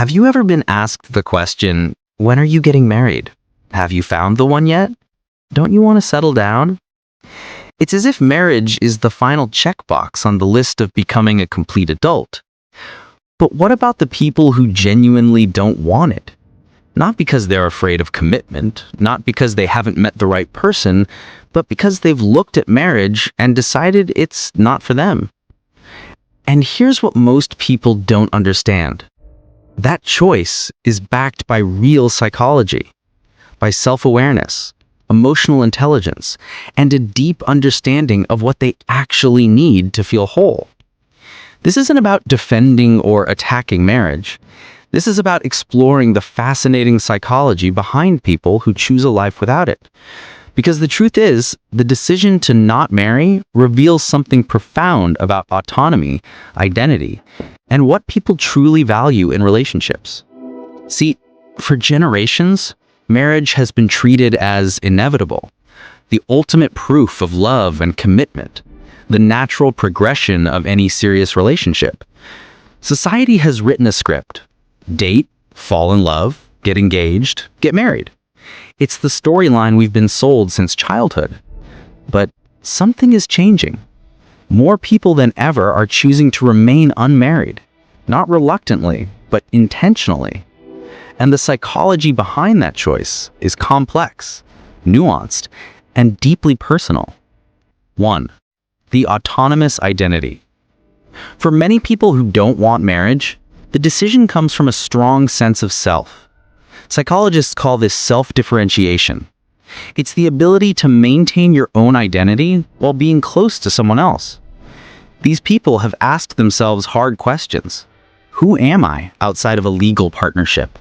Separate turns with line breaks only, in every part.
Have you ever been asked the question, when are you getting married? Have you found the one yet? Don't you want to settle down? It's as if marriage is the final checkbox on the list of becoming a complete adult. But what about the people who genuinely don't want it? Not because they're afraid of commitment, not because they haven't met the right person, but because they've looked at marriage and decided it's not for them. And here's what most people don't understand. That choice is backed by real psychology, by self-awareness, emotional intelligence, and a deep understanding of what they actually need to feel whole. This isn't about defending or attacking marriage. This is about exploring the fascinating psychology behind people who choose a life without it. Because the truth is, the decision to not marry reveals something profound about autonomy, identity, and what people truly value in relationships. See, for generations, marriage has been treated as inevitable, the ultimate proof of love and commitment, the natural progression of any serious relationship. Society has written a script: date, fall in love, get engaged, get married. It's the storyline we've been sold since childhood. But something is changing. More people than ever are choosing to remain unmarried, not reluctantly, but intentionally. And the psychology behind that choice is complex, nuanced, and deeply personal. 1. The autonomous identity. For many people who don't want marriage, the decision comes from a strong sense of self. Psychologists call this self-differentiation. It's the ability to maintain your own identity while being close to someone else. These people have asked themselves hard questions. Who am I outside of a legal partnership?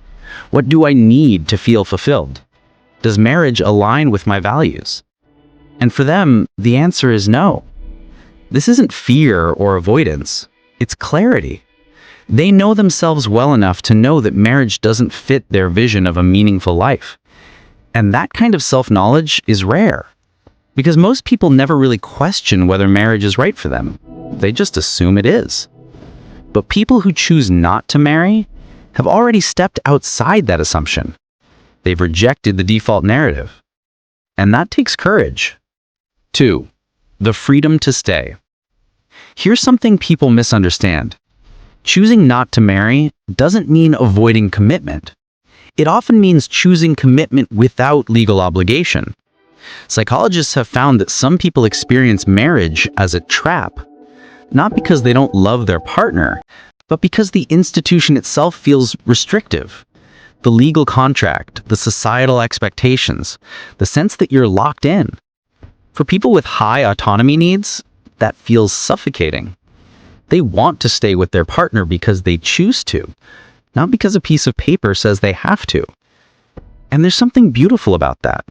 What do I need to feel fulfilled? Does marriage align with my values? And for them, the answer is no. This isn't fear or avoidance. It's clarity. They know themselves well enough to know that marriage doesn't fit their vision of a meaningful life. And that kind of self-knowledge is rare, because most people never really question whether marriage is right for them. They just assume it is. But people who choose not to marry have already stepped outside that assumption. They've rejected the default narrative. And that takes courage. 2. The freedom to stay. Here's something people misunderstand. Choosing not to marry doesn't mean avoiding commitment. It often means choosing commitment without legal obligation. Psychologists have found that some people experience marriage as a trap, not because they don't love their partner, but because the institution itself feels restrictive. The legal contract, the societal expectations, the sense that you're locked in. For people with high autonomy needs, that feels suffocating. They want to stay with their partner because they choose to, not because a piece of paper says they have to. And there's something beautiful about that.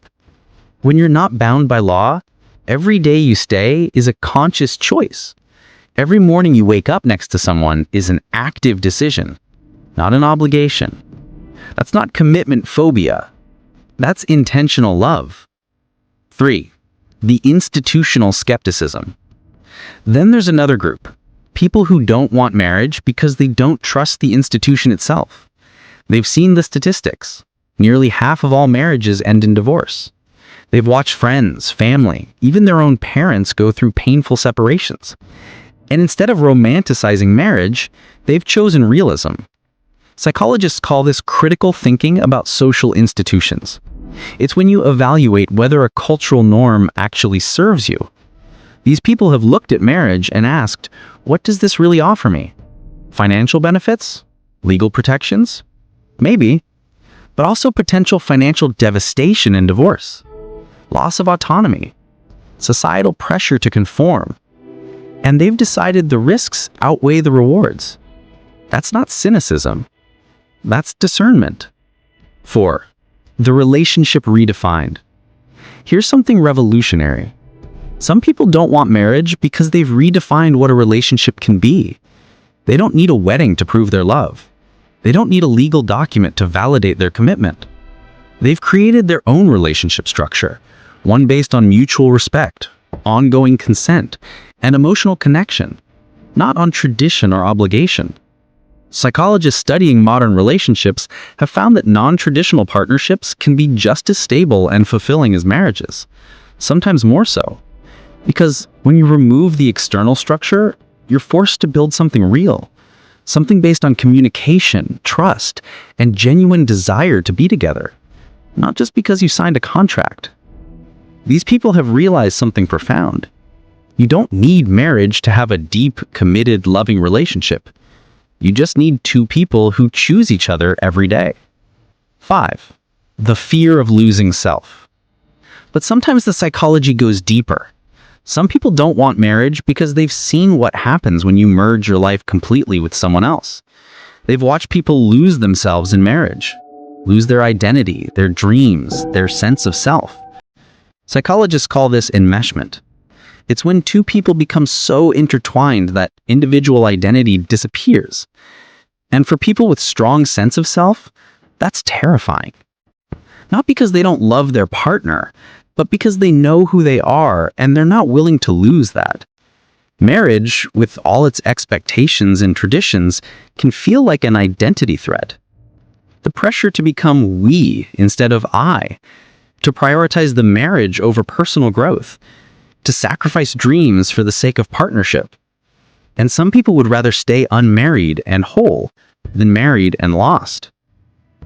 When you're not bound by law, every day you stay is a conscious choice. Every morning you wake up next to someone is an active decision, not an obligation. That's not commitment phobia. That's intentional love. 3. The institutional skepticism. Then there's another group. People who don't want marriage because they don't trust the institution itself. They've seen the statistics. Nearly half of all marriages end in divorce. They've watched friends, family, even their own parents go through painful separations. And instead of romanticizing marriage, they've chosen realism. Psychologists call this critical thinking about social institutions. It's when you evaluate whether a cultural norm actually serves you. These people have looked at marriage and asked, what does this really offer me? Financial benefits? Legal protections? Maybe. But also potential financial devastation in divorce. Loss of autonomy. Societal pressure to conform. And they've decided the risks outweigh the rewards. That's not cynicism. That's discernment. 4. The relationship redefined. Here's something revolutionary. Some people don't want marriage because they've redefined what a relationship can be. They don't need a wedding to prove their love. They don't need a legal document to validate their commitment. They've created their own relationship structure, one based on mutual respect, ongoing consent, and emotional connection, not on tradition or obligation. Psychologists studying modern relationships have found that non-traditional partnerships can be just as stable and fulfilling as marriages, sometimes more so. Because when you remove the external structure, you're forced to build something real, something based on communication, trust, and genuine desire to be together, not just because you signed a contract. These people have realized something profound. You don't need marriage to have a deep, committed, loving relationship. You just need two people who choose each other every day. 5. The fear of losing self. But sometimes the psychology goes deeper. Some people don't want marriage because they've seen what happens when you merge your life completely with someone else. They've watched people lose themselves in marriage, lose their identity, their dreams, their sense of self. Psychologists call this enmeshment. It's when two people become so intertwined that individual identity disappears. And for people with strong sense of self, that's terrifying. Not because they don't love their partner, but because they know who they are and they're not willing to lose that. Marriage, with all its expectations and traditions, can feel like an identity threat. The pressure to become we instead of I, to prioritize the marriage over personal growth, to sacrifice dreams for the sake of partnership. And some people would rather stay unmarried and whole than married and lost.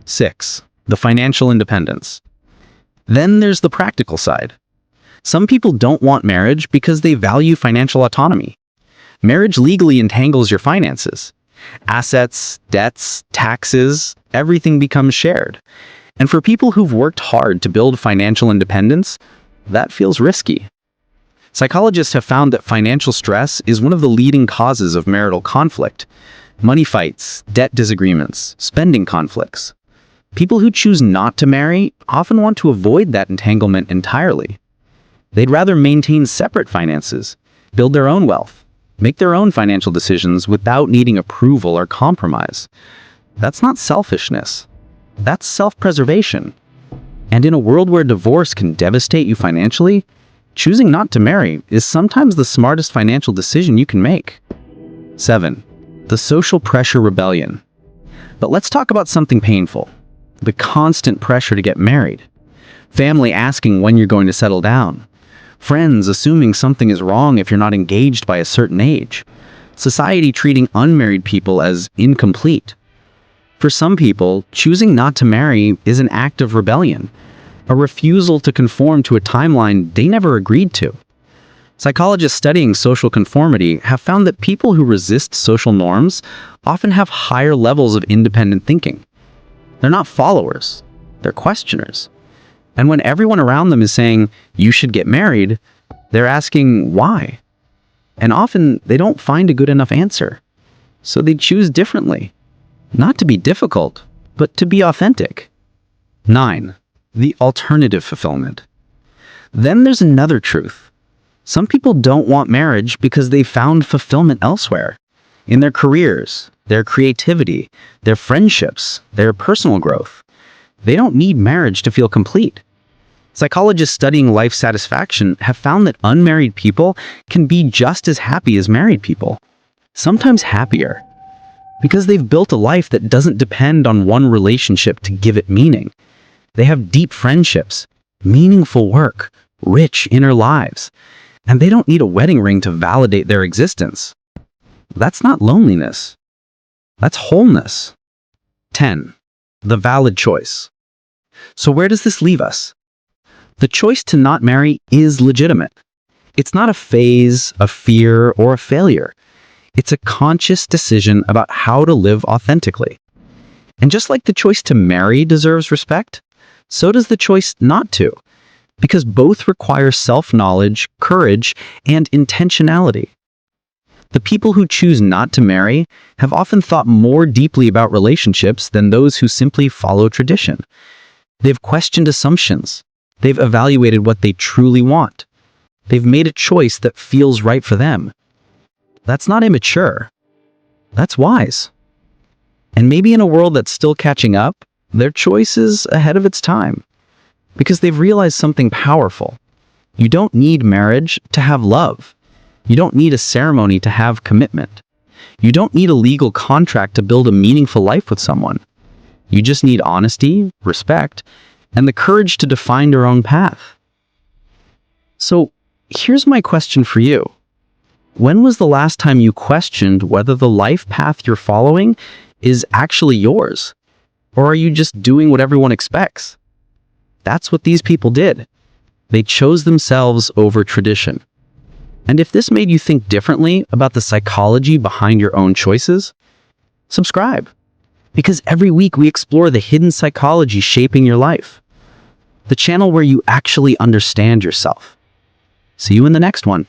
6. The financial independence. Then there's the practical side. Some people don't want marriage because they value financial autonomy. Marriage legally entangles your finances. Assets, debts, taxes, everything becomes shared. And for people who've worked hard to build financial independence, that feels risky. Psychologists have found that financial stress is one of the leading causes of marital conflict. Money fights, debt disagreements, spending conflicts. People who choose not to marry often want to avoid that entanglement entirely. They'd rather maintain separate finances, build their own wealth, make their own financial decisions without needing approval or compromise. That's not selfishness. That's self-preservation. And in a world where divorce can devastate you financially, choosing not to marry is sometimes the smartest financial decision you can make. 7. The social pressure rebellion. But let's talk about something painful. The constant pressure to get married. Family asking when you're going to settle down. Friends assuming something is wrong if you're not engaged by a certain age. Society treating unmarried people as incomplete. For some people, choosing not to marry is an act of rebellion, a refusal to conform to a timeline they never agreed to. Psychologists studying social conformity have found that people who resist social norms often have higher levels of independent thinking. They're not followers, they're questioners. And when everyone around them is saying, "You should get married," they're asking why. And often they don't find a good enough answer. So they choose differently. Not to be difficult, but to be authentic. 9. The alternative fulfillment. Then there's another truth. Some people don't want marriage because they found fulfillment elsewhere. In their careers, their creativity, their friendships, their personal growth. They don't need marriage to feel complete. Psychologists studying life satisfaction have found that unmarried people can be just as happy as married people, sometimes happier, because they've built a life that doesn't depend on one relationship to give it meaning. They have deep friendships, meaningful work, rich inner lives, and they don't need a wedding ring to validate their existence. That's not loneliness. That's wholeness. 10. The valid choice. So where does this leave us? The choice to not marry is legitimate. It's not a phase, a fear, or a failure. It's a conscious decision about how to live authentically. And just like the choice to marry deserves respect, so does the choice not to, because both require self-knowledge, courage, and intentionality. The people who choose not to marry have often thought more deeply about relationships than those who simply follow tradition. They've questioned assumptions. They've evaluated what they truly want. They've made a choice that feels right for them. That's not immature. That's wise. And maybe in a world that's still catching up, their choice is ahead of its time. Because they've realized something powerful. You don't need marriage to have love. You don't need a ceremony to have commitment. You don't need a legal contract to build a meaningful life with someone. You just need honesty, respect, and the courage to define your own path. So, here's my question for you. When was the last time you questioned whether the life path you're following is actually yours? Or are you just doing what everyone expects? That's what these people did. They chose themselves over tradition. And if this made you think differently about the psychology behind your own choices, subscribe. Because every week we explore the hidden psychology shaping your life. The channel where you actually understand yourself. See you in the next one.